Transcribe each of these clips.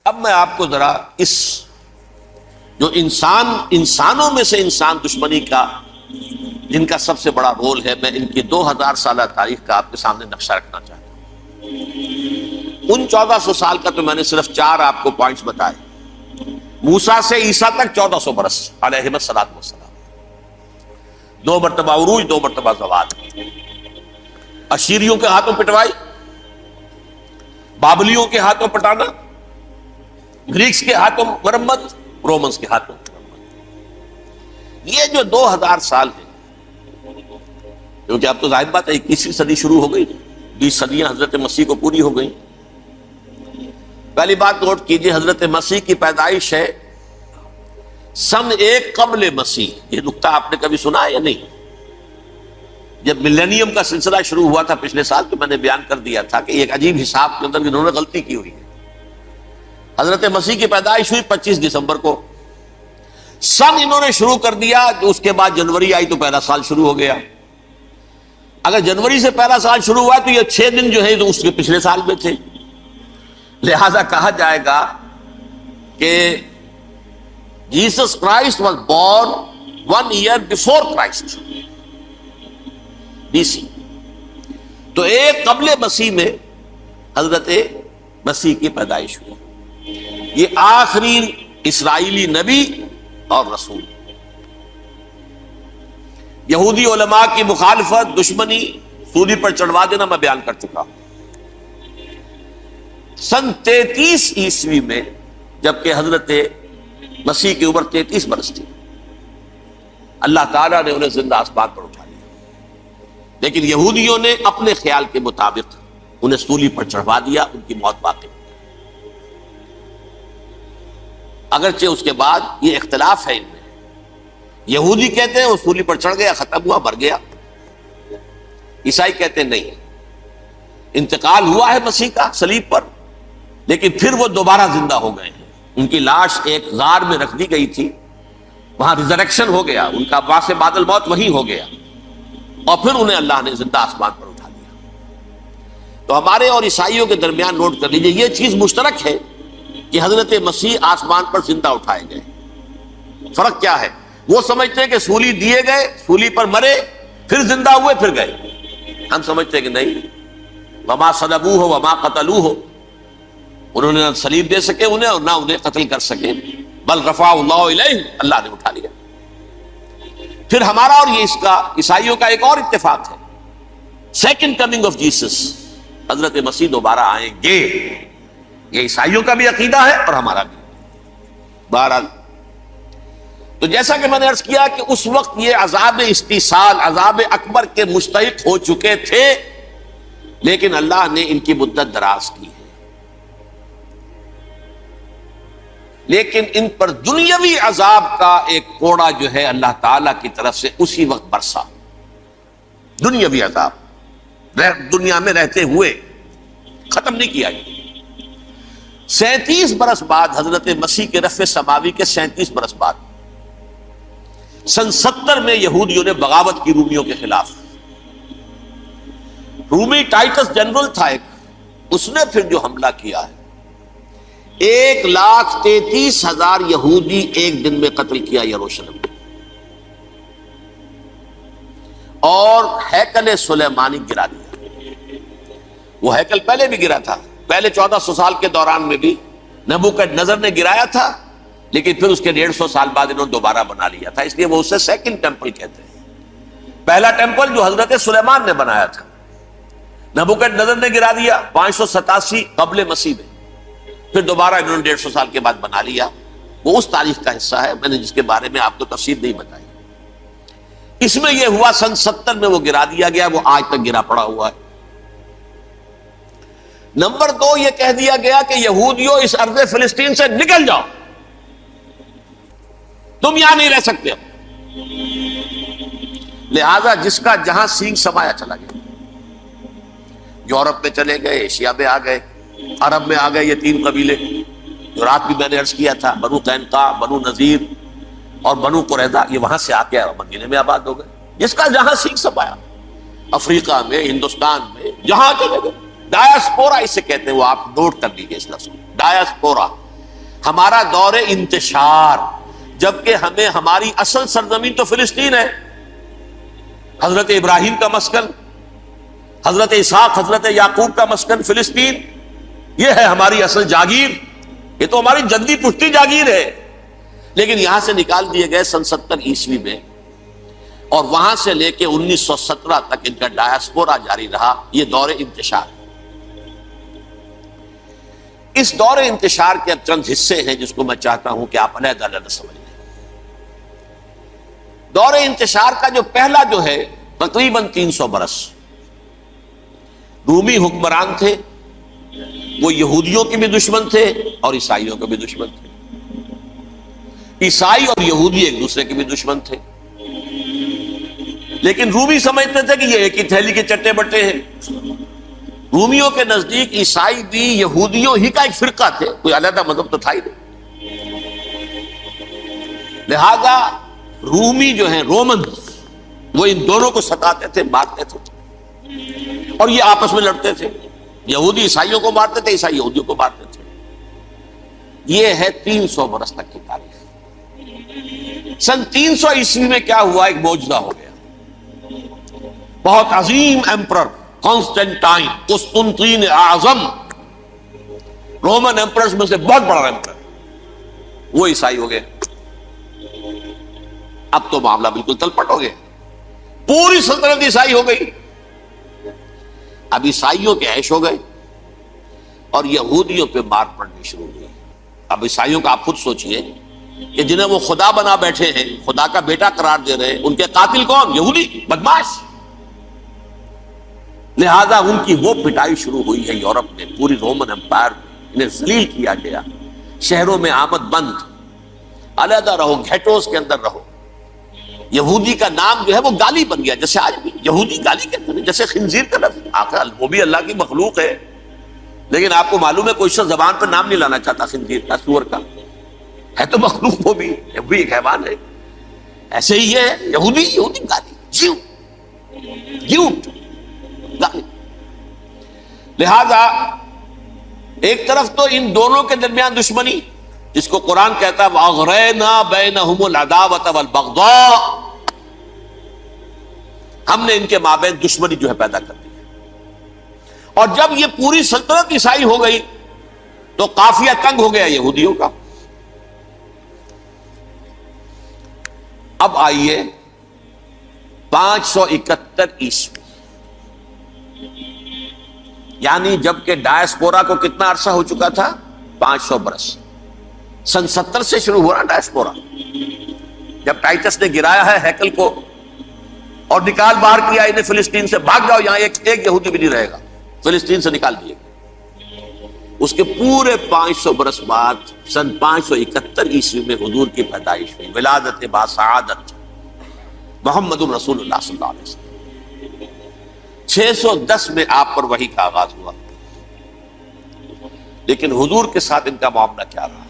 اب میں آپ کو ذرا اس جو انسانوں میں سے انسان دشمنی کا جن کا سب سے بڑا رول ہے، میں ان کی 2000 سالہ تاریخ کا آپ کے سامنے نقشہ رکھنا چاہتا ہوں۔ ان 1400 سال کا تو میں نے صرف 4 آپ کو پوائنٹس بتائے۔ موسیٰ سے عیسیٰ تک 1400 برس علیہ الصلوۃ والسلام، 2 مرتبہ عروج، 2 مرتبہ زوال، اشیریوں کے ہاتھوں پٹوائی، بابلیوں کے ہاتھوں پٹانا، گریکس کے ہاتھوں مرمت، رومنس کے ہاتھوں مرمت۔ یہ جو 2000 سال ہے، کیونکہ اب تو ظاہر بات ہے 21ویں صدی شروع ہو گئی، 20 صدیاں حضرت مسیح کو پوری ہو گئی۔ پہلی بات نوٹ کیجئے، حضرت مسیح کی پیدائش ہے سن 1 قبل مسیح۔ یہ نقطہ آپ نے کبھی سنا ہے یا نہیں؟ جب ملینیم کا سلسلہ شروع ہوا تھا پچھلے سال، تو میں نے بیان کر دیا تھا کہ ایک عجیب حساب کے اندر انہوں نے غلطی کی ہوئی ہے۔ حضرت مسیح کی پیدائش ہوئی 25 دسمبر کو، سن انہوں نے شروع کر دیا، اس کے بعد جنوری آئی تو پہلا سال شروع ہو گیا۔ اگر جنوری سے پہلا سال شروع ہوا تو یہ 6 دن جو ہے تو اس کے پچھلے سال میں تھے، لہذا کہا جائے گا کہ Jesus Christ was born 1 year before Christ, BC۔ تو 1 قبل مسیح میں حضرت مسیح کی پیدائش ہوئی۔ یہ آخری اسرائیلی نبی اور رسول۔ یہودی علماء کی مخالفت، دشمنی، سولی پر چڑھوا دینا میں بیان کر چکا ہوں۔ سن 33 عیسوی میں، جبکہ حضرت مسیح کی عمر 33 برس تھی، اللہ تعالیٰ نے انہیں زندہ آسمان پر اٹھا لیا، لیکن یہودیوں نے اپنے خیال کے مطابق انہیں سولی پر چڑھوا دیا، ان کی موت باقی۔ اگرچہ اس کے بعد یہ اختلاف ہے ان میں، یہودی کہتے ہیں وہ سولی پر چڑھ گیا، ختم ہوا، مر گیا۔ عیسائی کہتے ہیں نہیں، انتقال ہوا ہے مسیح کا صلیب پر، لیکن پھر وہ دوبارہ زندہ ہو گئے ہیں۔ ان کی لاش ایک غار میں رکھ دی گئی تھی، وہاں ریزریکشن ہو گیا، ان کا باعث بعد الموت وہی ہو گیا، اور پھر انہیں اللہ نے زندہ آسمان پر اٹھا دیا۔ تو ہمارے اور عیسائیوں کے درمیان نوٹ کر لیجئے، یہ چیز مشترک ہے کہ حضرت مسیح آسمان پر زندہ اٹھائے گئے۔ فرق کیا ہے؟ وہ سمجھتے ہیں کہ سولی دیے گئے، سولی پر مرے، پھر زندہ ہوئے، پھر گئے۔ ہم سمجھتے ہیں کہ نہیں، وما صلبوہ وما قتلوہ، انہوں نے نہ صلیب دے سکے انہیں اور نہ انہیں قتل کر سکے، بل رفعہ اللہ الیہ، اللہ نے اٹھا لیا۔ پھر ہمارا اور یہ اس کا عیسائیوں کا ایک اور اتفاق ہے، سیکنڈ کمنگ آف جیسس، حضرت مسیح دوبارہ آئیں گے۔ یہ عیسائیوں کا بھی عقیدہ ہے اور ہمارا بھی۔ بہرحال تو جیسا کہ میں نے عرض کیا کہ اس وقت یہ عذاب استیصال، عذاب اکبر کے مستحق ہو چکے تھے، لیکن اللہ نے ان کی مدت دراز کی ہے، لیکن ان پر دنیاوی عذاب کا ایک کوڑا جو ہے اللہ تعالی کی طرف سے اسی وقت برسا۔ دنیاوی عذاب دنیا میں رہتے ہوئے ختم نہیں کیا۔ 37 برس بعد، حضرت مسیح کے رفع سماوی کے 37 برس بعد، سن 70 میں یہودیوں نے بغاوت کی رومیوں کے خلاف۔ رومی ٹائٹس جنرل تھا ایک، اس نے پھر جو حملہ کیا ہے، 1,33,000 یہودی ایک دن میں قتل کیا یروشلم میں، اور ہیکل سلیمانی گرا دیا۔ وہ ہیکل پہلے بھی گرا تھا، پہلے 1400 سال کے دوران میں بھی نبوکدنضر نے گرایا تھا، لیکن پھر اس کے 150 سال بعد انہوں نے دوبارہ بنا لیا تھا، اس لیے وہ اسے سیکنڈ ٹیمپل کہتے ہیں۔ پہلا ٹیمپل جو حضرت سلیمان نے بنایا تھا، نبوکدنضر نے گرا دیا 587 قبل مسیح میں، پھر دوبارہ انہوں نے 150 سال کے بعد بنا لیا۔ وہ اس تاریخ کا حصہ ہے، میں نے جس کے بارے میں آپ کو تفصیل نہیں بتائی۔ اس میں یہ ہوا سن 70 میں وہ گرا دیا گیا، وہ آج تک گرا پڑا ہوا ہے۔ نمبر 2، یہ کہہ دیا گیا کہ یہودیوں اس ارض فلسطین سے نکل جاؤ، تم یہاں نہیں رہ سکتے۔ لہذا جس کا جہاں سینگ سمایا چلا گیا، یورپ میں چلے گئے، ایشیا میں آ گئے، عرب میں آ گئے، یہ 3 قبیلے جو رات بھی میں نے عرض کیا تھا، بنو قینقاع، بنو نذیر اور بنو قریظہ، یہ وہاں سے آ کے مدینے میں آباد ہو گئے۔ جس کا جہاں سینگ سمایا، افریقہ میں، ہندوستان میں، جہاں چلے گئے۔ ڈایاسپورا اسے کہتے ہیں، وہ آپ نوٹ کر لیجیے اس لفظ کو، ڈایاسپورا، ہمارا دور انتشار، جبکہ ہمیں ہماری اصل سرزمین تو فلسطین ہے، حضرت ابراہیم کا مسکن، حضرت اسحاق حضرت یعقوب کا مسکن فلسطین، یہ ہے ہماری اصل جاگیر، یہ تو ہماری جدی پشتی جاگیر ہے، لیکن یہاں سے نکال دیے گئے سن 70 عیسوی میں، اور وہاں سے لے کے 1917 تک ان کا ڈایاسپورا جاری رہا۔ یہ دور انتشار، اس دور انتشار کے اب چند حصے ہیں جس کو میں چاہتا ہوں کہ آپ علیحدہ علیحدہ سمجھ لیں۔ دور انتشار کا جو پہلا جو ہے تقریباً 300 برس، رومی حکمران تھے، وہ یہودیوں کے بھی دشمن تھے اور عیسائیوں کے بھی دشمن تھے، عیسائی اور یہودی ایک دوسرے کے بھی دشمن تھے، لیکن رومی سمجھتے تھے کہ یہ ایک ہی تھیلی کے چٹے بٹے ہیں۔ رومیوں کے نزدیک عیسائی بھی یہودیوں ہی کا ایک فرقہ تھے، کوئی علیحدہ مذہب تو تھا ہی نہیں، لہذا رومی جو ہیں رومن، وہ ان دونوں کو ستاتے تھے، مارتے تھے، اور یہ آپس میں لڑتے تھے، یہودی عیسائیوں کو مارتے تھے، عیسائی یہودیوں کو مارتے تھے۔ یہ ہے 300 برس تک کی تاریخ۔ سن 300 عیسوی میں کیا ہوا؟ ایک معجزہ ہو گیا۔ بہت عظیم ایمپرر کانسٹینٹائن، قسطنطین اعظم، رومن ایمپررز میں سے بہت بڑا ایمپرر، وہ عیسائی ہو گئے۔ اب تو معاملہ بالکل تلپٹ ہو گیا، پوری سلطنت عیسائی ہو گئی۔ اب عیسائیوں کے عیش ہو گئے اور یہودیوں پہ مار پڑنی شروع ہوئی۔ اب عیسائیوں کا آپ خود سوچئے کہ جنہیں وہ خدا بنا بیٹھے ہیں، خدا کا بیٹا قرار دے رہے ہیں، ان کے قاتل کون؟ یہودی بدماش۔ لہذا ان کی وہ پٹائی شروع ہوئی ہے یورپ میں، پوری رومن امپائر میں انہیں ذلیل کیا گیا، شہروں میں آمد بند، علیحدہ رہو، گھیٹوز کے اندر رہو۔ یہودی کا نام جو ہے وہ گالی بن گیا، جیسے آج بھی یہودی گالی کہتے ہیں، جیسے خنزیر کا لفظ، آخر وہ بھی اللہ کی مخلوق ہے، لیکن آپ کو معلوم ہے کوئی شخص زبان پر نام نہیں لانا چاہتا خنزیر کا، سور کا، ہے تو مخلوق، وہ بھی ایک حیوان ہے۔ ایسے ہی ہے یہودی گالی، جھوٹ گالی۔ لہذا ایک طرف تو ان دونوں کے درمیان دشمنی، جس کو قرآن کہتا ہے وَأَغْرَيْنَا بَيْنَهُمُ الْعَدَاوَةَ وَالْبَغْضَاءَ، ہم نے ان کے مابین دشمنی جو ہے پیدا کر دی۔ اور جب یہ پوری سلطنت عیسائی ہو گئی تو قافیہ تنگ ہو گیا یہودیوں کا۔ اب آئیے 571 عیسوی، یعنی جب کہ ڈایاسپورا کو کتنا عرصہ ہو چکا تھا؟ 500 برس۔ سن 70 سے شروع ہوا ڈایاسپورا، جب ٹائٹس نے گرایا ہے ہیکل کو اور نکال باہر کیا انہیں فلسطین سے، بھاگ جاؤ یہاں ایک یہودی بھی نہیں رہے گا، فلسطین سے نکال دیے۔ اس کے پورے 500 برس بعد سن 571 عیسوی میں حضور کی پیدائش ہوئی، ولادت باسعادت محمد رسول اللہ صلی اللہ علیہ وسلم۔ 610 میں آپ پر وحی کا آغاز ہوا، لیکن حضور کے ساتھ ان کا معاملہ کیا رہا؟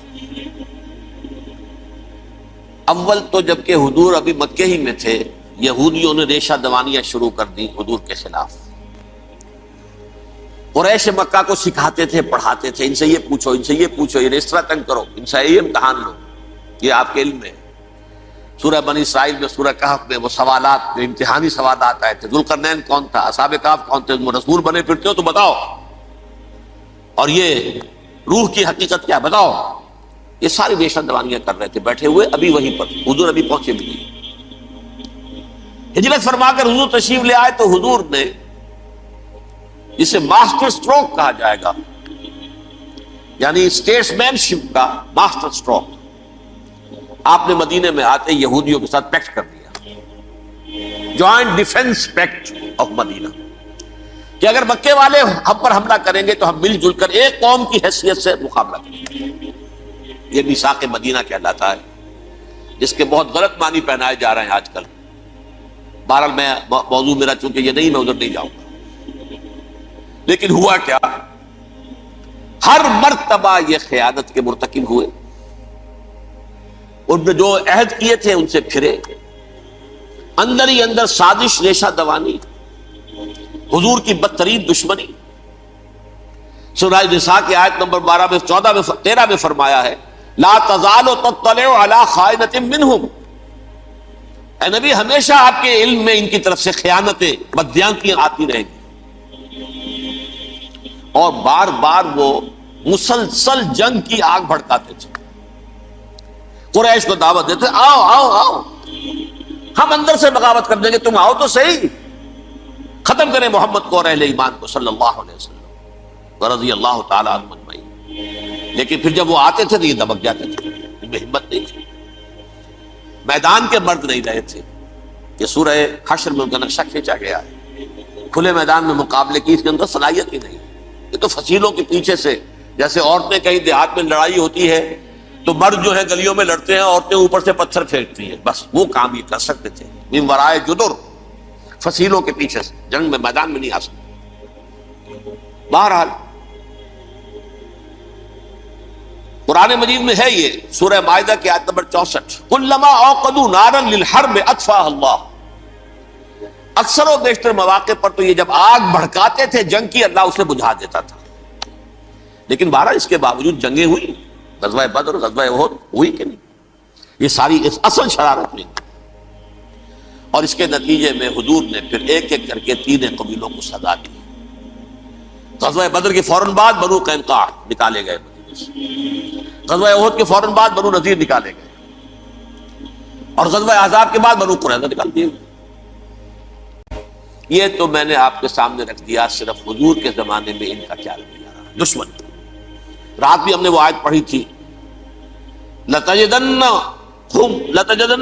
اول تو جبکہ حضور ابھی مکے ہی میں تھے، یہودیوں نے ریشہ دوانیاں شروع کر دی حضور کے خلاف۔ قریش مکہ کو سکھاتے تھے، پڑھاتے تھے، ان سے یہ پوچھو، ان سے یہ پوچھو، یہ اس طرح تنگ کرو، ان سے یہ امتحان لو، یہ آپ کے علم میں۔ سورہ بنی اسرائیل میں، سورہ کہف میں وہ سوالات، جو امتحانی سوالات آئے تھے، ذوالقرنین کون تھا، اصحاب کہف کون تھے، تم رسول بنے پھرتے ہو تو بتاؤ، اور یہ روح کی حقیقت کیا بتاؤ۔ یہ ساری ریشہ دوانیاں کر رہے تھے بیٹھے ہوئے، ابھی وہیں پر حضور ابھی پہنچے بھی نہیں۔ ہجرت فرما کر حضور تشریف لے آئے تو حضور نے، جسے ماسٹر سٹروک کہا جائے گا، یعنی اسٹیٹس مین شپ کا ماسٹر سٹروک، آپ نے مدینے میں آتے یہودیوں کے ساتھ پیکٹ کر دیا، جوائنٹ ڈیفنس پیکٹ آف مدینہ، کہ اگر مکے والے ہم پر حملہ کریں گے تو ہم مل جل کر ایک قوم کی حیثیت سے مقابلہ کریں گے۔ یہ میثاق مدینہ کہلاتا ہے، جس کے بہت غلط معنی پہنائے جا رہے ہیں آج کل۔ بہرحال میں موضوع میرا چونکہ یہ نہیں، میں ادھر نہیں جاؤں گا، لیکن ہوا کیا؟ ہر مرتبہ یہ خیانت کے مرتکب ہوئے، ان نے جو عہد کیے تھے ان سے پھرے، اندر ہی اندر سازش، ریشہ دوانی، حضور کی بدترین دشمنی۔ سورہ نساء کی آیت نمبر 12 میں 14 میں 13 میں فرمایا ہے لا تزال تطلع علی خائنۃ منہم، اے نبی ہمیشہ آپ کے علم میں ان کی طرف سے خیانتیں، بددیانتیاں آتی رہیں گی۔ اور بار بار وہ مسلسل جنگ کی آگ بھڑکاتے تھے، قریش کو دعوت دیتے، آؤ آؤ آؤ ہم اندر سے بغاوت کر دیں گے، تم آؤ تو صحیح، ختم کریں محمد کو اور اہل ایمان کو صلی اللہ علیہ وسلم رضی اللہ تعالی عنہ اجمعین۔ لیکن پھر جب وہ آتے تھے تو یہ دبک جاتے تھے، ان میں ہمت نہیں تھی، میدان کے مرد نہیں رہے تھے۔ یہ سورہ حشر میں ان کا نقشہ کھینچا گیا ہے، کھلے میدان میں مقابلے کی اس کے اندر صلاحیت ہی نہیں، یہ تو فصیلوں کے پیچھے سے، جیسے عورتیں کہیں دیہات میں لڑائی ہوتی ہے تو مرد جو ہے گلیوں میں لڑتے ہیں، عورتیں اوپر سے پتھر پھینکتی ہیں، بس وہ کام یہ کر سکتے تھے، من ورائے جدر، فصیلوں کے پیچھے سے، جنگ میں میدان میں نہیں آ سکتے۔ بہرحال قرآن مجید میں ہے یہ سورہ مائدہ کی آیت نمبر 64، کلما اوقدوا نارا للحرب اطفاها اللہ، اکثر و بیشتر مواقع پر تو یہ جب آگ بھڑکاتے تھے جنگ کی، اللہ اسے بجھا دیتا تھا۔ لیکن بہرحال اس کے باوجود جنگیں ہوئی، غزوہ بدر، غزوہ احد ہوئی کہ نہیں، یہ ساری اس اصل شرارت میں، اور اس کے نتیجے میں حضور نے پھر ایک ایک کر کے 3 قبیلوں کو سزا دی۔ غزوہ بدر کے فوراً بعد بنو قینقاع نکالے گئے مدینے سے، غزوہ احد کے فوراً بعد بنو نذیر نکالے گئے، اور غزوہ احزاب کے بعد بنو قریظہ نکال دیے گئے۔ یہ تو میں نے آپ کے سامنے رکھ دیا صرف حضور کے زمانے میں ان کا کیا رویہ رہا، دشمن۔ رات بھی ہم نے وہ آیت پڑھی تھی، لَتَجِدَنَّ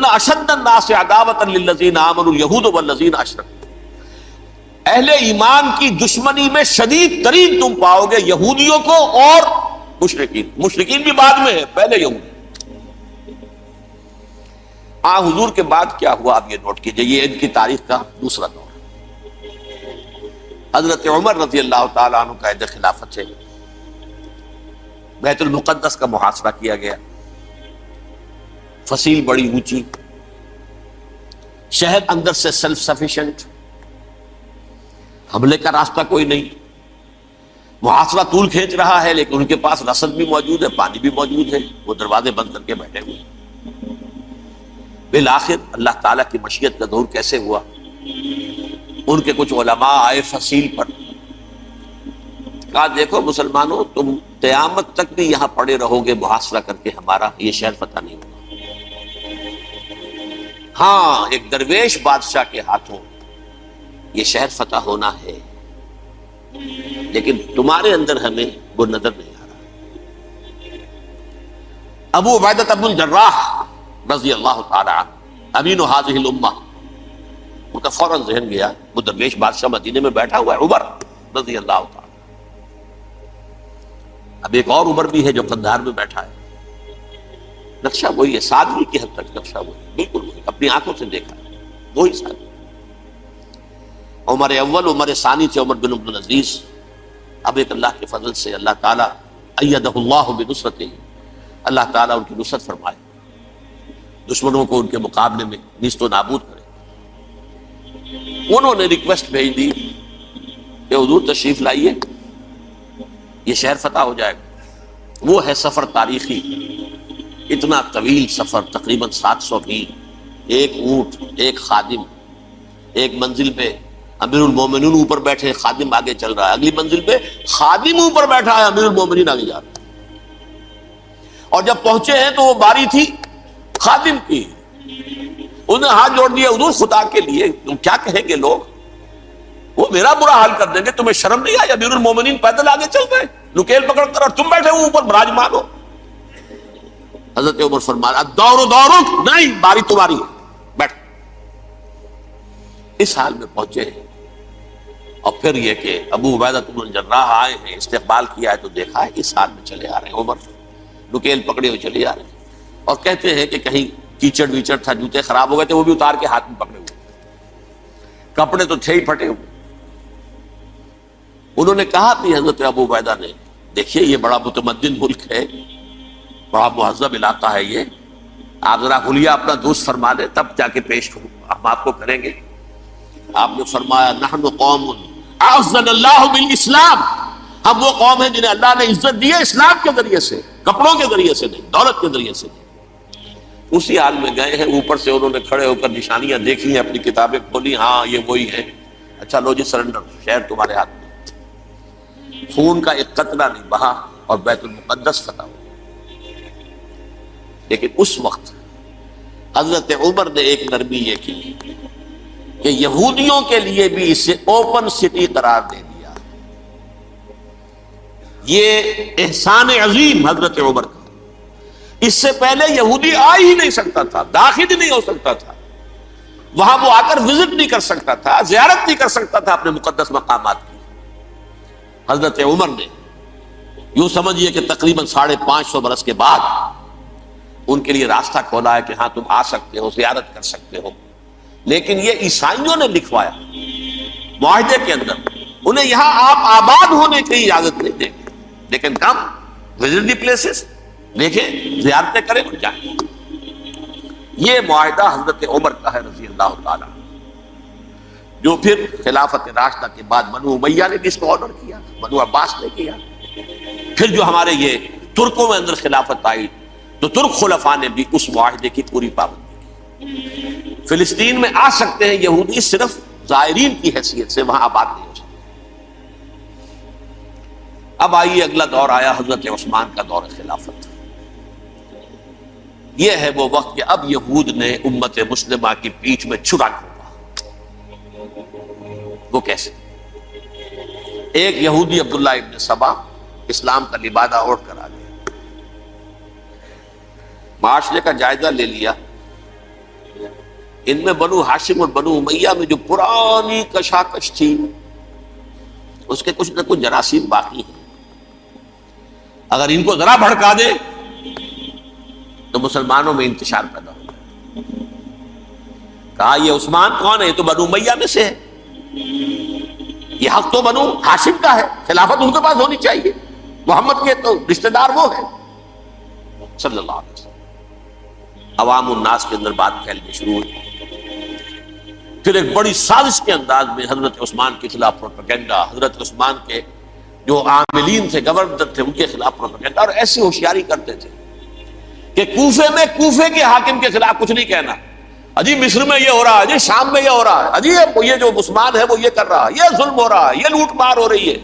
أَشَدَّ النَّاسِ عَدَاوَةً لِلَّذِينَ آمَنُوا الْيَهُودُ وَالَّذِينَ أَشْرَكُوا، اہل ایمان کی دشمنی میں شدید ترین تم پاؤ گے یہودیوں کو اور مشرکین، مشرکین بھی بعد میں ہے، پہلے یہودی۔ حضور کے بعد کیا ہوا آپ یہ نوٹ کیجئے، یہ ان کی تاریخ کا دوسرا دور۔ حضرت عمر رضی اللہ تعالیٰ عنہ قائد خلافت ہے، بیت المقدس کا محاصرہ کیا گیا، فصیل بڑی اونچی، شہر اندر سے سیلف سفیشینٹ، حملے کا راستہ کوئی نہیں، محاصرہ طول کھینچ رہا ہے، لیکن ان کے پاس رسد بھی موجود ہے، پانی بھی موجود ہے، وہ دروازے بند کر کے بیٹھے ہوئے۔ بالآخر اللہ تعالیٰ کی مشیت کا ظہور کیسے ہوا، ان کے کچھ علماء آئے فصیل پر، کہا دیکھو مسلمانوں، تم قیامت تک بھی یہاں پڑے رہو گے محاصرہ کر کے، ہمارا یہ شہر فتح نہیں ہوگا۔ ہاں ایک درویش بادشاہ کے ہاتھوں یہ شہر فتح ہونا ہے، لیکن تمہارے اندر ہمیں وہ نظر نہیں آ رہا۔ ابو عبیدہ بن الجراح رضی اللہ تعالی عنہ، امین هذه الامہ، ان کا فوراً ذہن گیا، وہ درویش بادشاہ مدینے میں بیٹھا ہوا ہے، عمر رضی اللہ تعالی، اب ایک اور عمر بھی ہے جو قندھار میں بیٹھا ہے، نقشہ وہی ہے، سادگی کی حد تک نقشہ وہی، بالکل وہی، اپنی آنکھوں سے دیکھا ہے، وہی سادگی۔ عمر اول، عمر ثانی تھے عمر بن عبد العزیز، اب ایک اللہ کے فضل سے اللہ تعالیٰ ایدہ اللہ بنصرتہ، اللہ تعالیٰ ان کی نصرت فرمائے، دشمنوں کو ان کے مقابلے میں نیست و نابود کرے۔ انہوں نے ریکویسٹ بھیج دی کہ حضور تشریف لائیے، یہ شہر فتح ہو جائے گا۔ وہ ہے سفر تاریخی، اتنا طویل سفر، تقریباً 700 میل، ایک اونٹ، ایک خادم، ایک منزل پہ امیر المومنین اوپر بیٹھے، خادم آگے چل رہا ہے، اگلی منزل پہ خادم اوپر بیٹھا ہے، امیر المومنین آگے جا رہا ہے۔ اور جب پہنچے ہیں تو وہ باری تھی خادم کی، انہوں نے ہاتھ جوڑ دیا، حضور خدا کے لیے تم کیا کہیں گے لوگ، وہ میرا برا حال کر دیں گے، تمہیں شرم نہیں آئی، امیر المومنین پیدل آگے چل گئے نکیل پکڑ کر، اور تم بیٹھے ہو اوپر براجمان ہو۔ حضرت عمر فرمایا الدور دورک، نہیں باری تمہاری ہے، بیٹھ۔ اس حال میں پہنچے ہیں، اور پھر یہ کہ ابو عبیدہ بن الجراح آئے ہیں، استقبال کیا ہے تو دیکھا ہے اس حال میں چلے آ رہے ہیں، عمر نکیل پکڑے ہوئے چلے آ رہے ہیں، اور کہتے ہیں کہ کہیں کیچڑ ویچڑ تھا، جوتے خراب ہو گئے تھے، وہ بھی اتار کے ہاتھ میں پکڑے ہوئے، کپڑے تو تھے ہی پھٹے ہوئے۔ انہوں نے کہا بھی حضرت ابو عبیدہ نے، دیکھیے یہ بڑا متمدن ملک ہے، بڑا مہذب علاقہ ہے یہ، آپ ذرا حلیہ اپنا دوست فرما دیں تب جا کے پیش ہم آپ کو کریں گے۔ آپ نے فرمایا نحن قوم اعزنا اللہ بالاسلام، ہم وہ قوم ہیں جنہیں اللہ نے عزت دی ہے اسلام کے ذریعے سے، کپڑوں کے ذریعے سے نہیں، دولت کے ذریعے سے نہیں۔ اسی حال میں گئے ہیں، اوپر سے انہوں نے کھڑے ہو کر نشانیاں دیکھی ہیں، اپنی کتابیں کھولی، ہاں یہ وہی ہے، اچھا لو جی سرنڈر، شہر تمہارے ہاتھ میں۔ خون کا ایک قطرہ نہیں بہا اور بیت المقدس فتح ہوا۔ لیکن اس وقت حضرت عمر نے ایک نرمی یہ کی کہ یہودیوں کے لیے بھی اسے اوپن سٹی قرار دے دیا۔ یہ احسان عظیم حضرت عمر کا۔ اس سے پہلے یہودی آ ہی نہیں سکتا تھا، داخل ہی نہیں ہو سکتا تھا، وہاں وہ آ کر وزٹ نہیں کر سکتا تھا، زیارت نہیں کر سکتا تھا اپنے مقدس مقامات کی۔ حضرت عمر نے یوں سمجھیے کہ تقریباً 550 برس کے بعد ان کے لیے راستہ کھولا ہے کہ ہاں تم آ سکتے ہو، زیارت کر سکتے ہو۔ لیکن یہ عیسائیوں نے لکھوایا معاہدے کے اندر، انہیں یہاں آپ آباد ہونے کی اجازت نہیں دیں گے، لیکن کم وزٹ دی پلیسز، دیکھیں زیارتیں کریں اور جائیں۔ یہ معاہدہ حضرت عمر کا ہے رضی اللہ تعالیٰ، جو پھر خلافت راشدہ کے بعد بنو امیہ نے بھی اس کو آنر کیا، بنو عباس نے کیا۔ پھر جو ہمارے یہ ترکوں میں اندر خلافت آئی تو ترک خلفاء نے بھی اس معاہدے کی پوری پابندی کی۔ فلسطین میں آ سکتے ہیں یہودی، صرف زائرین کی حیثیت سے، وہاں آباد نہیں ہو سکتے۔ اب آئیے اگلا دور آیا حضرت عثمان کا دور خلافت۔ یہ ہے وہ وقت کہ اب یہود نے امت مسلمہ کی پیٹھ میں چھرا کھولا۔ وہ کیسے؟ ایک یہودی عبداللہ ابن سبا اسلام کا لبادہ اوڑھ کر آ گیا، معاشرے کا جائزہ لے لیا، ان میں بنو ہاشم اور بنو امیہ میں جو پرانی کشاکش تھی اس کے کچھ نہ کچھ جراثیم باقی ہیں، اگر ان کو ذرا بھڑکا دے تو مسلمانوں میں انتشار پیدا ہوگا۔ کہا یہ عثمان کون ہے؟ یہ تو بنو امیہ میں سے ہے، یہ حق تو بنو ہاشم کا ہے، خلافت ان کے پاس ہونی چاہیے، محمد کے تو رشتہ دار وہ ہے صلی اللہ علیہ وسلم۔ عوام الناس کے اندر بات پھیلنی شروع ہوئی۔ پھر ایک بڑی سازش کے انداز میں حضرت عثمان کے خلاف پروپیگنڈا، حضرت عثمان کے جو عاملین تھے، گورنر تھے، ان کے خلاف پروپیگنڈا، اور ایسی ہوشیاری کرتے تھے کہ کوفے میں کوفے کے حاکم کے خلاف کچھ نہیں کہنا، اجی مصر میں یہ ہو رہا ہے، اجی شام میں یہ ہو رہا ہے، اجی یہ جو عثمان ہے وہ یہ کر رہا ہے، یہ ظلم ہو رہا ہے، یہ لوٹ مار ہو رہی ہے،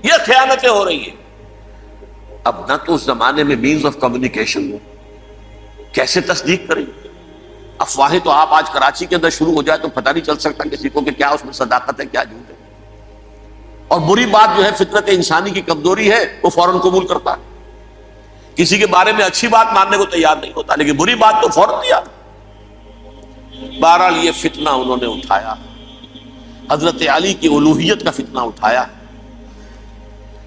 یہ خیانتیں ہو رہی ہیں۔ اب نہ تو اس زمانے میں مینز آف کمیونیکیشن، کیسے تصدیق کریں؟ افواہیں تو آپ آج کراچی کے اندر شروع ہو جائے تو پتہ نہیں چل سکتا کسی کو کہ کیا اس میں صداقت ہے، کیا جھوٹ ہے۔ اور بری بات جو ہے فطرت انسانی کی کمزوری ہے، وہ فوراً قبول کرتا ہے، کسی کے بارے میں اچھی بات ماننے کو تیار نہیں ہوتا، لیکن بری بات تو فوراً دیا۔ بہرحال یہ فتنہ انہوں نے اٹھایا، حضرت علی کی الوہیت کا فتنہ اٹھایا،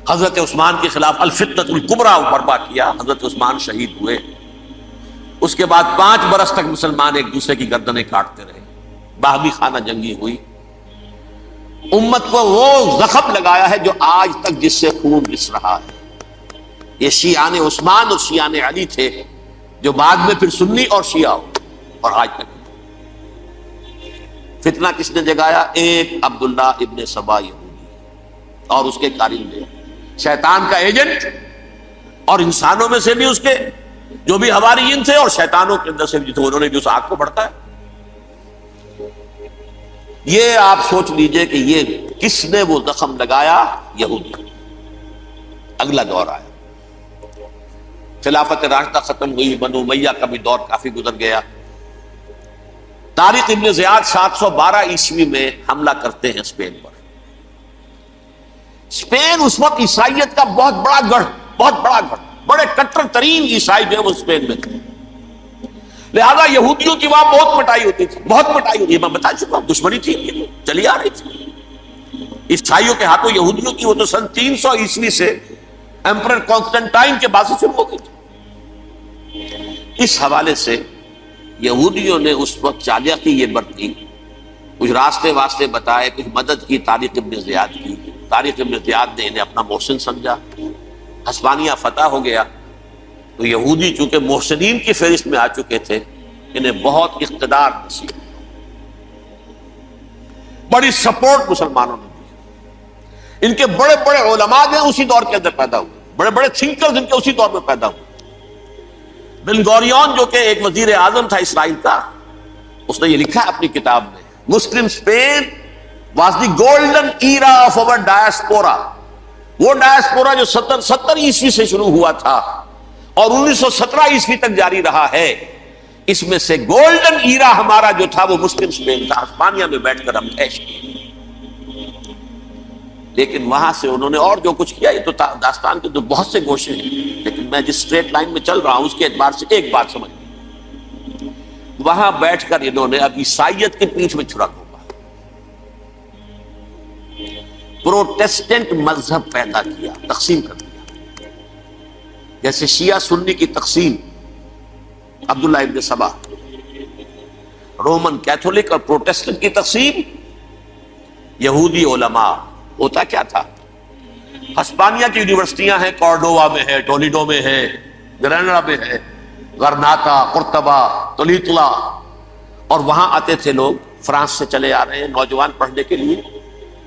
حضرت عثمان کے خلاف الفتنۃ الکبریٰ برپا کیا، حضرت عثمان شہید ہوئے۔ اس کے بعد 5 برس تک مسلمان ایک دوسرے کی گردنیں کاٹتے رہے، باہمی خانہ جنگی ہوئی، امت کو وہ زخم لگایا ہے جو آج تک جس سے خون رس رہا ہے۔ یہ شیعان عثمان اور شیعان علی تھے جو بعد میں پھر سنی اور شیعہ ہو، اور آج تک فتنہ کس نے جگایا؟ ایک عبداللہ ابن سبا یہودی اور اس کے کارندے، شیطان کا ایجنٹ، اور انسانوں میں سے بھی اس کے جو بھی حواریین تھے اور شیطانوں کے اندر سے بھی انہوں نے بھی اس آگ کو بڑھتا ہے۔ یہ آپ سوچ لیجئے کہ یہ کس نے وہ زخم لگایا؟ یہودی۔ اگلا دور آیا، خلافت راشدہ ختم ہوئی، بنو امیہ کا بھی دور کافی گزر گیا۔ طارق ابن زیاد 712 عیسوی میں حملہ کرتے ہیں اسپین پر۔ اسپین اس وقت عیسائیت کا بہت بڑا گڑھ، بڑے کٹر ترین عیسائی جو ہے وہ اسپین میں تھے، لہذا یہودیوں کی وہاں بہت پٹائی ہوتی تھی، میں بتا چکا ہوں، دشمنی تھی، یہ چلی آ رہی تھی عیسائیوں کے ہاتھوں یہودیوں کی۔ وہ تو سن 300 عیسوی سے ایمپرر کانسٹنٹائن کے بعد سے شروع ہو گئی تھی۔ اس حوالے سے یہودیوں نے اس وقت چالاکی یہ برتی، کچھ راستے واسطے بتائے، کچھ مدد کی طارق ابن زیاد کی۔ طارق ابن زیاد نے انہیں اپنا محسن سمجھا، ہسپانیہ فتح ہو گیا تو یہودی چونکہ محسنین کی فہرست میں آ چکے تھے، انہیں بہت اقتدار نصیب، بڑی سپورٹ مسلمانوں نے دی۔ ان کے بڑے بڑے علماء جو اسی دور کے اندر پیدا ہوئے، بڑے بڑے تھنکرز ان کے اسی دور میں پیدا ہوئے۔ بن گوریون جو کہ ایک وزیر اعظم تھا اسرائیل کا، اس نے یہ لکھا ہے اپنی کتاب میں، مسلم Spain was the golden era of our diaspora. وہ ڈائسپورا جو 70 عیسوی سے شروع ہوا تھا اور 1917 عیسوی تک جاری رہا ہے، اس میں سے گولڈن ایرا ہمارا جو تھا وہ مسلم اسپین تھا۔ ہسپانیہ میں بیٹھ کر ہم عیش کیے، لیکن وہاں سے انہوں نے اور جو کچھ کیا، یہ تو داستان کے تو بہت سے گوشے ہیں، لیکن میں جس اسٹریٹ لائن میں چل رہا ہوں اس کے اعتبار سے ایک بات سمجھ، وہاں بیٹھ کر انہوں نے اب عیسائیت کی پیٹھ میں چھڑا ہوگا، پروٹیسٹنٹ مذہب پیدا کیا، تقسیم کر دیا، جیسے شیعہ سنی کی تقسیم، عبداللہ ابن سبا، رومن کیتھولک اور پروٹیسٹنٹ کی تقسیم، یہودی علماء۔ ہوتا کیا تھا، ہسپانیہ کی یونیورسٹیاں ہیں، کارڈووا میں ہے، ٹولیڈو میں ہے، گریناڈا میں ہے، غرناطہ، قرطبہ، تولیتلا، اور وہاں آتے تھے لوگ، فرانس سے چلے آ رہے ہیں نوجوان پڑھنے کے لیے،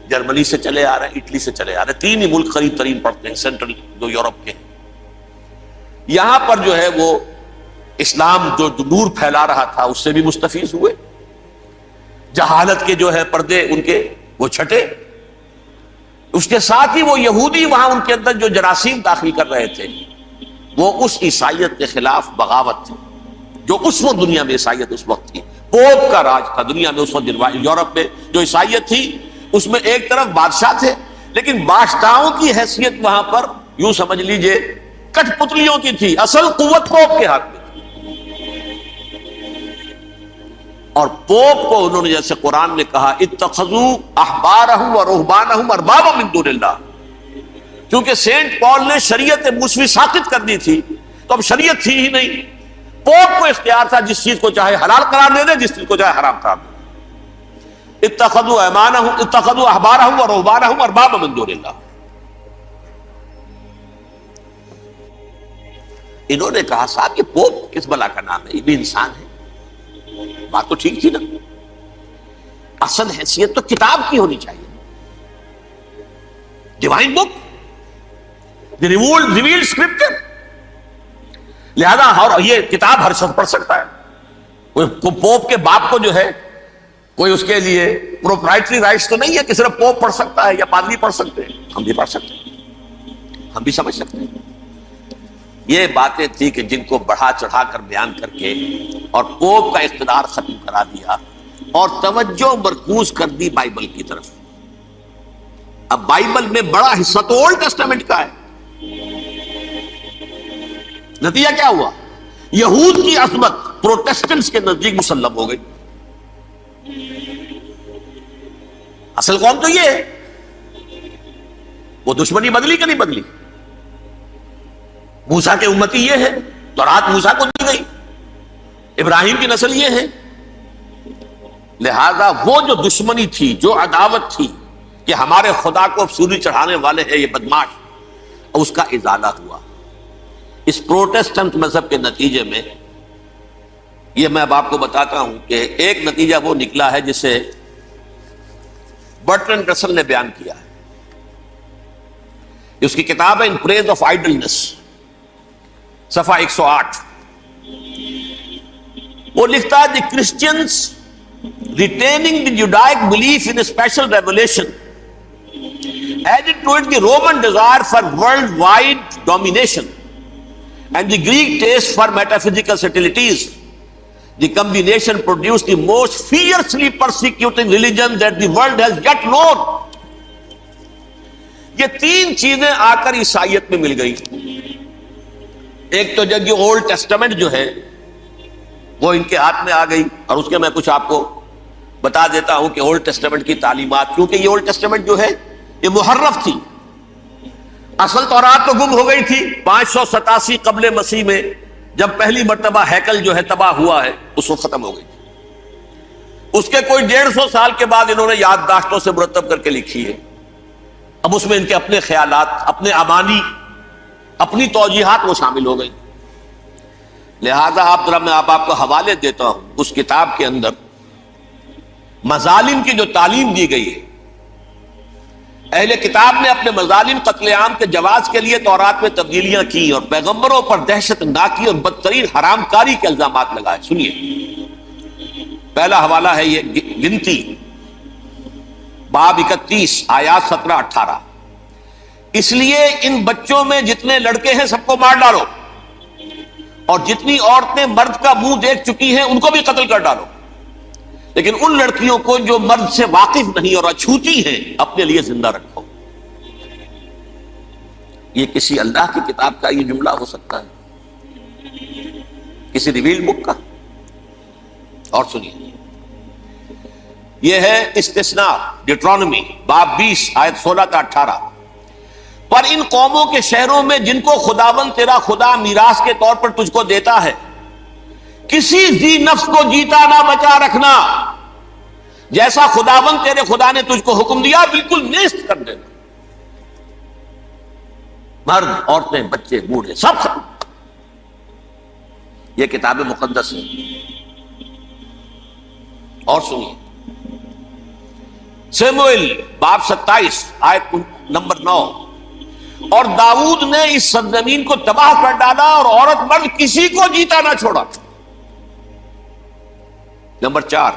جرمنی سے چلے آ رہے ہیں، اٹلی سے چلے آ رہے ہیں، 3 ہی ملک قریب ترین پڑھتے ہیں سینٹرل جو یورپ کے۔ یہاں پر جو ہے وہ اسلام جو نور پھیلا رہا تھا اس سے بھی مستفیض ہوئے، جہالت کے جو ہے پردے ان کے وہ چھٹے، اس کے ساتھ ہی وہ یہودی وہاں ان کے اندر جو جراثیم داخل کر رہے تھے وہ اس عیسائیت کے خلاف بغاوت تھی، جو اس وقت دنیا میں عیسائیت اس وقت تھی، پوپ کا راج تھا دنیا میں اس وقت۔ یورپ میں جو عیسائیت تھی اس میں ایک طرف بادشاہ تھے، لیکن بادشاہوں کی حیثیت وہاں پر یوں سمجھ لیجئے کٹ پتلیوں کی تھی، اصل قوت پوپ کے ہاتھ میں تھی۔ اور پوپ کو انہوں نے جیسے قرآن نے کہا اتخذوا احبارهم ورهبانهم اربابا من دون اللہ، چونکہ سینٹ پال نے شریعت موسوی ساقط کر دی تھی تو اب شریعت تھی ہی نہیں، پوپ کو اختیار تھا جس چیز کو چاہے حلال قرار دے دے، جس چیز کو چاہے حرام قرار دے دے۔ اتخذوا احبارهم ورهبانهم اربابا من دون اللہ۔ انہوں نے کہا صاحب یہ پوپ کس بلا کا نام ہے، یہ بھی انسان ہے، بات تو ٹھیک تھی نا، اصل حیثیت تو کتاب کی ہونی چاہیے، ڈیوائن بک، ریویلڈ اسکرپچر، لہذا یہ کتاب ہر شخص پڑھ سکتا ہے، کوئی پوپ کے باپ کو جو ہے کوئی اس کے لیے پروپرائٹری رائٹس تو نہیں ہے کہ صرف پوپ پڑھ سکتا ہے یا پادری پڑھ سکتے ہیں، ہم بھی پڑھ سکتے ہیں، ہم بھی سمجھ سکتے ہیں۔ یہ باتیں تھی کہ جن کو بڑھا چڑھا کر بیان کر کے اور پوپ کا اقتدار ختم کرا دیا اور توجہ مرکوز کر دی بائبل کی طرف۔ اب بائبل میں بڑا حصہ تو اولڈ ٹیسٹامنٹ کا ہے، نتیجہ کیا ہوا، یہود کی عظمت پروٹیسٹنٹس کے نزدیک مسلم ہو گئی۔ اصل قوم تو یہ ہے، وہ دشمنی بدلی کہ نہیں بدلی، موسیٰ کے امتی یہ ہے، تورات موسیٰ کو دی گئی، ابراہیم کی نسل یہ ہے، لہذا وہ جو دشمنی تھی، جو عداوت تھی کہ ہمارے خدا کو سولی چڑھانے والے ہیں یہ بدماش، اس کا ازالہ ہوا۔ اس پروٹیسٹنٹ مذہب کے نتیجے میں یہ میں اب آپ کو بتاتا ہوں کہ ایک نتیجہ وہ نکلا ہے جسے برٹرنڈ رسل نے بیان کیا ہے، اس کی کتاب ہے ان پریز آف آئیڈلنس، صفحہ 108۔ وہ لکھتا ہے the Christians retaining the Judaic belief in special revelation added to it the Roman desire for worldwide domination and the Greek taste for metaphysical subtleties. The combination produced the most fiercely persecuting religion that the world has yet known. یہ 3 چیزیں آ کر عیسائیت میں مل گئی۔ ایک تو جب یہ اولڈ ٹیسٹامنٹ جو ہے وہ ان کے ہاتھ میں آ گئی، اور اس کے میں کچھ آپ کو بتا دیتا ہوں کہ اولڈ ٹیسٹامنٹ کی تعلیمات، کیونکہ یہ اولڈ ٹیسٹامنٹ جو ہے یہ محرف تھی، اصل تورات تو گم ہو گئی تھی 587 قبل مسیح میں، جب پہلی مرتبہ ہیکل جو ہے تباہ ہوا ہے اس وقت ختم ہو گئی تھی۔ اس کے کوئی 150 سال کے بعد انہوں نے یادداشتوں سے مرتب کر کے لکھی ہے، اب اس میں ان کے اپنے خیالات، اپنے امانی، اپنی توجیحات وہ شامل ہو گئی۔ لہذا میں آپ کو حوالے دیتا ہوں، اس کتاب کے اندر مظالم کی جو تعلیم دی گئی ہے، اہل کتاب نے اپنے مظالم قتل عام کے جواز کے لیے تورات میں تبدیلیاں کی اور پیغمبروں پر دہشت ناکی اور بدترین حرام کاری کے الزامات لگائے. سنیے، پہلا حوالہ ہے یہ گنتی باب 31 آیات 17-18. اس لیے ان بچوں میں جتنے لڑکے ہیں سب کو مار ڈالو، اور جتنی عورتیں مرد کا منہ دیکھ چکی ہیں ان کو بھی قتل کر ڈالو، لیکن ان لڑکیوں کو جو مرد سے واقف نہیں اور اچھوتی ہیں اپنے لیے زندہ رکھو. یہ کسی اللہ کی کتاب کا یہ جملہ ہو سکتا ہے؟ کسی ریویل بک کا؟ اور سنیے، یہ ہے استثناء ڈیٹرانومی باب 20 آیت 16-18. پر ان قوموں کے شہروں میں جن کو خداوند تیرا خدا میراث کے طور پر تجھ کو دیتا ہے، کسی ذی نفس کو جیتا نہ بچا رکھنا، جیسا خداوند تیرے خدا نے تجھ کو حکم دیا بالکل نیست کر دینا. مرد، عورتیں، بچے، بوڑھے سب ختم. یہ کتاب مقدس ہے. اور سنیے، سموئیل باب 27 آیت نمبر 9. اور داؤد نے اس سرزمین کو تباہ کر ڈالا اور عورت مرد کسی کو جیتا نہ چھوڑا. نمبر 4،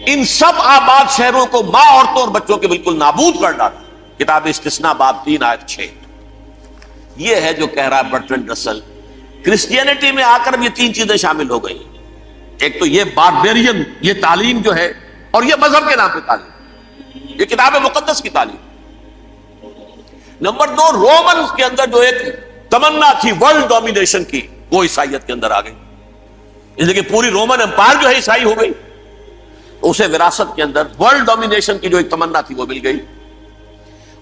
ان سب آباد شہروں کو ماں، عورتوں اور بچوں کے بالکل نابود کر ڈالا. کتاب استثناء باب 3 آیت 6. یہ ہے جو کہہ رہا ہے برٹرنڈ رسل، کرسچینٹی میں آ کر یہ تین چیزیں شامل ہو گئی. ایک تو یہ باربیرین یہ تعلیم جو ہے، اور یہ مذہب کے نام پہ تعلیم، یہ کتاب مقدس کی تعلیم. نمبر 2، رومنز کے اندر جو ایک تمنا تھی ورلڈ ڈومینیشن کی، وہ عیسائیت کے اندر آ گئی. اس لیے کہ پوری رومن امپائر جو ہے عیسائی ہو گئی، اسے وراثت کے اندر ورلڈ ڈومینیشن کی جو ایک تمنا تھی وہ مل گئی.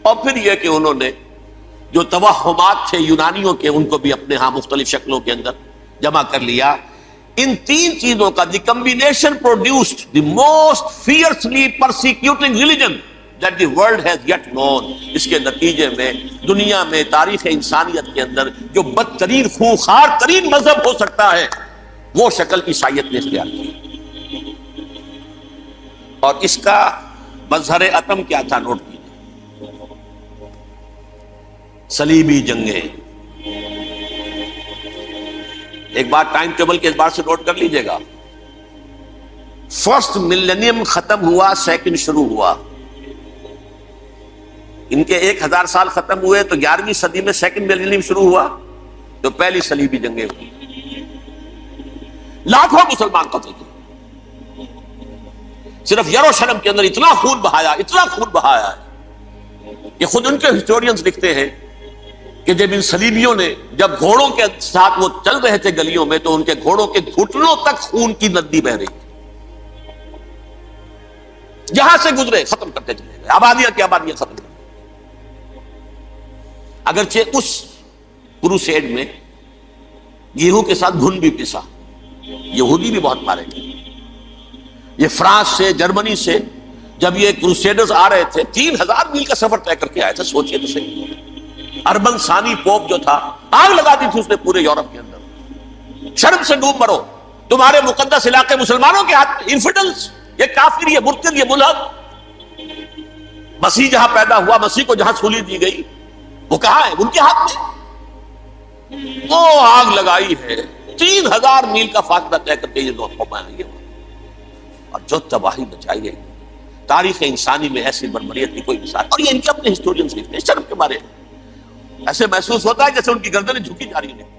اور پھر یہ کہ انہوں نے جو توہمات تھے یونانیوں کے، ان کو بھی اپنے ہاں مختلف شکلوں کے اندر جمع کر لیا. ان تین چیزوں کا the combination produced the most fiercely persecuting religion that the world has yet known. اس کے نتیجے میں دنیا میں تاریخ انسانیت کے اندر جو بدترین خوخار ترین مذہب ہو سکتا ہے وہ شکل عیسائیت نے اختیار کی. اور اس کا مظہر عتم کیا تھا؟ نوٹ کیجیے، صلیبی جنگیں. ایک بات ٹائم ٹیبل کے اعتبار سے نوٹ کر لیجئے گا. فرسٹ ملینیم ختم ہوا، سیکنڈ شروع ہوا. ان کے 1000 سال ختم ہوئے تو 11ویں صدی میں سیکنڈ ملینیم شروع ہوا، تو پہلی صلیبی جنگیں ہوئی. لاکھوں مسلمان قتل ہوئے. صرف یروشلم کے اندر اتنا خون بہایا ہے کہ خود ان کے ہسٹورینز لکھتے ہیں کہ جب ان صلیبیوں نے جب گھوڑوں کے ساتھ وہ چل رہے تھے گلیوں میں، تو ان کے گھوڑوں کے گھٹنوں تک خون کی ندی بہ رہی تھی. جہاں سے گزرے ختم کرتے چلے گئے، آبادیاں کی آبادیاں ختم. اگرچہ اس کروسیڈ میں گیہوں کے ساتھ گھن بھی پسا، یہودی بھی بہت مارے گئے. یہ فرانس سے، جرمنی سے جب یہ کروسیڈرز آ رہے تھے 3000 میل کا سفر طے کر کے آئے تھے. سوچئے تو صحیح، اربن ثانی پوپ جو تھا آگ لگا دی تھی اس نے پورے یورپ کے اندر. شرم سے ڈوب مرو، تمہارے مقدس علاقے مسلمانوں کے ہاتھ میں. انفیڈلز، یہ کافر، یہ مرتد، یہ ملحد. مسیح جہاں پیدا ہوا، مسیح کو جہاں سولی دی گئی، وہ کہاں ہے؟ ان کے ہاتھ میں. وہ آگ لگائی ہے، 3000 میل کا فاصلہ طے کر کے یہ دو قومیں آئی ہیں. اور جو تباہی مچائی گئی، تاریخ انسانی میں ایسی بربریت کی کوئی مثال. اور یہ ان کے اپنے ہسٹورینز لکھتے ہیں شرم کے بارے میں. ایسے محسوس ہوتا ہے جیسے ان کی گردنیں جھکی جا رہی ہیں.